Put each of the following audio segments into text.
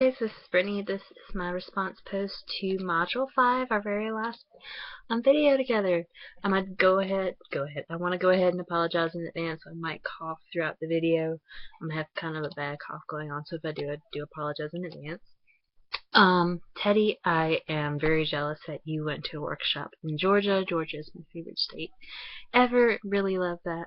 Guys, this is Brittany. This is my response post to Module 5, our very last video together. I might go ahead. I want to go ahead and apologize in advance. I might cough throughout the video. I'm gonna have kind of a bad cough going on, so if I do apologize in advance. Teddy, I am very jealous that you went to a workshop in Georgia. Georgia is my favorite state ever. Really love that.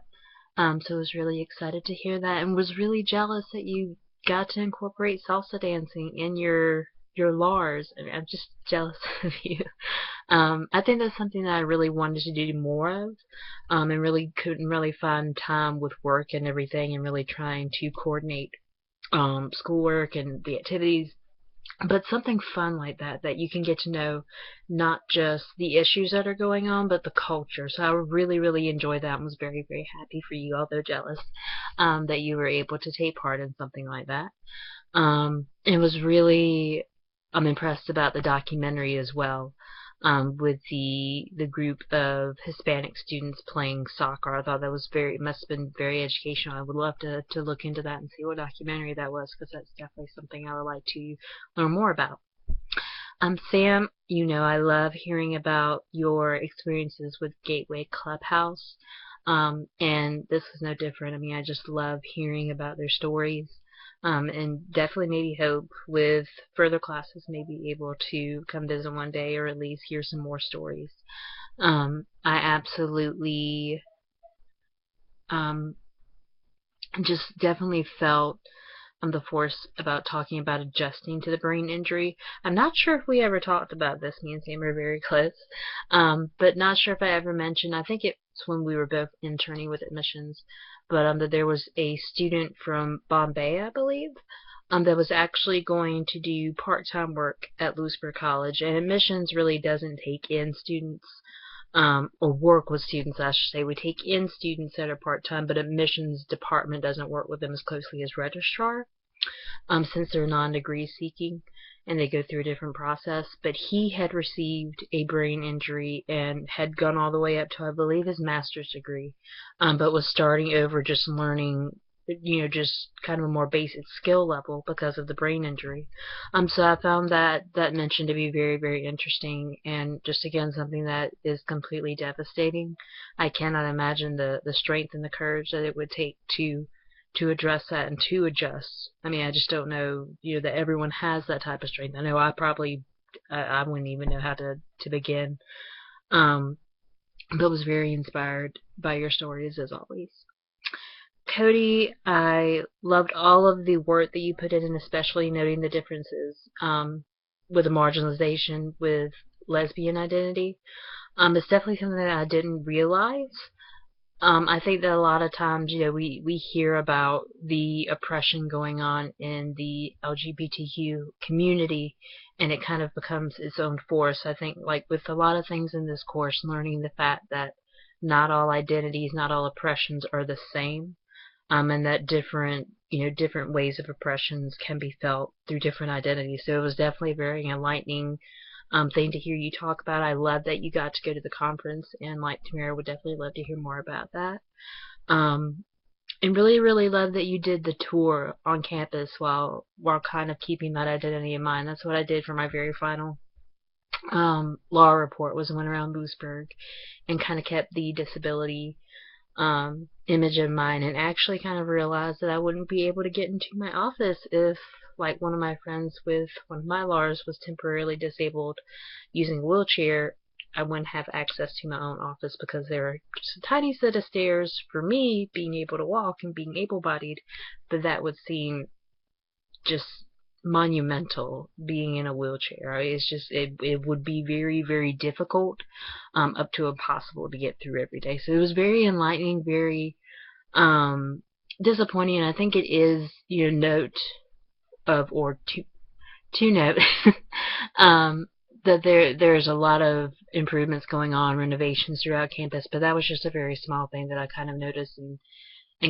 So I was really excited to hear that, and was really jealous that you got to incorporate salsa dancing in your Lars. I mean, I'm just jealous of you. I think that's something that I really wanted to do more of, and really couldn't really find time with work and everything, and really trying to coordinate schoolwork and the activities. But something fun like that you can get to know not just the issues that are going on, but the culture. So I really, really enjoyed that and was very, very happy for you, although jealous, that you were able to take part in something like that. It was really, I'm impressed about the documentary as well, with the group of Hispanic students playing soccer. I thought that was must have been very educational. I would love to look into that and see what documentary that was, because that's definitely something I would like to learn more about. Sam, you know I love hearing about your experiences with Gateway Clubhouse, and this is no different. I mean, I just love hearing about their stories. And definitely maybe hope with further classes maybe able to come visit one day, or at least hear some more stories. I absolutely just definitely felt the force about talking about adjusting to the brain injury. I'm not sure if we ever talked about this. Me and Sam are very close, but not sure if I ever mentioned. I think it's when we were both interning with admissions, but that there was a student from Bombay, I believe, that was actually going to do part-time work at Lewisburg College, and admissions really doesn't take in students, or work with students, I should say. We take in students that are part-time, but admissions department doesn't work with them as closely as registrar, since they're non-degree seeking and they go through a different process. But he had received a brain injury and had gone all the way up to, I believe, his master's degree, but was starting over, just learning, just kind of a more basic skill level because of the brain injury. So I found that mention to be very, very interesting, and just again something that is completely devastating. I cannot imagine the strength and the courage that it would take to address that and to adjust. I mean, I just don't know, that everyone has that type of strength. I know I wouldn't even know how to begin. But was very inspired by your stories as always. Cody, I loved all of the work that you put in, and especially noting the differences, with the marginalization with lesbian identity. It's definitely something that I didn't realize. I think that a lot of times, we hear about the oppression going on in the LGBTQ community, and it kind of becomes its own force. I think, like with a lot of things in this course, learning the fact that not all identities, not all oppressions are the same, and that different ways of oppressions can be felt through different identities. So it was definitely a very enlightening thing to hear you talk about. I love that you got to go to the conference, and like Tamara, would definitely love to hear more about that. And really, really love that you did the tour on campus while kind of keeping that identity in mind. That's what I did for my very final law report, was went around Lewisburg and kind of kept the disability image in mind, and actually kind of realized that I wouldn't be able to get into my office if, like, one of my friends with one of my LARs was temporarily disabled using a wheelchair. I wouldn't have access to my own office because there are just a tiny set of stairs for me being able to walk and being able-bodied, but that would seem just monumental being in a wheelchair. It's just, it would be very, very difficult, up to impossible to get through every day. So it was very enlightening, very disappointing, and I think it is, note of, or to note, that there's a lot of improvements going on, renovations throughout campus, but that was just a very small thing that I kind of noticed, and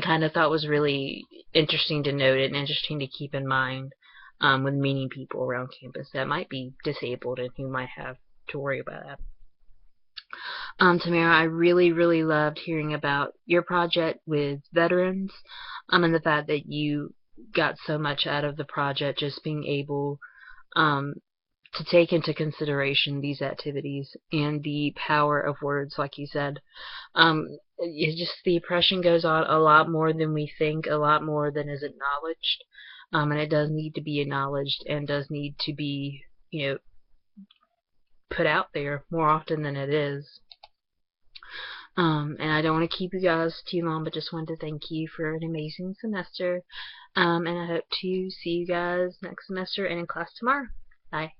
kind of thought was really interesting to note and interesting to keep in mind, when meeting people around campus that might be disabled and who might have to worry about that. Tamara, I really, really loved hearing about your project with veterans, and the fact that you got so much out of the project, just being able to take into consideration these activities and the power of words, like you said. The oppression goes on a lot more than we think, a lot more than is acknowledged, and it does need to be acknowledged and does need to be, put out there more often than it is. And I don't want to keep you guys too long, but just wanted to thank you for an amazing semester. And I hope to see you guys next semester and in class tomorrow. Bye.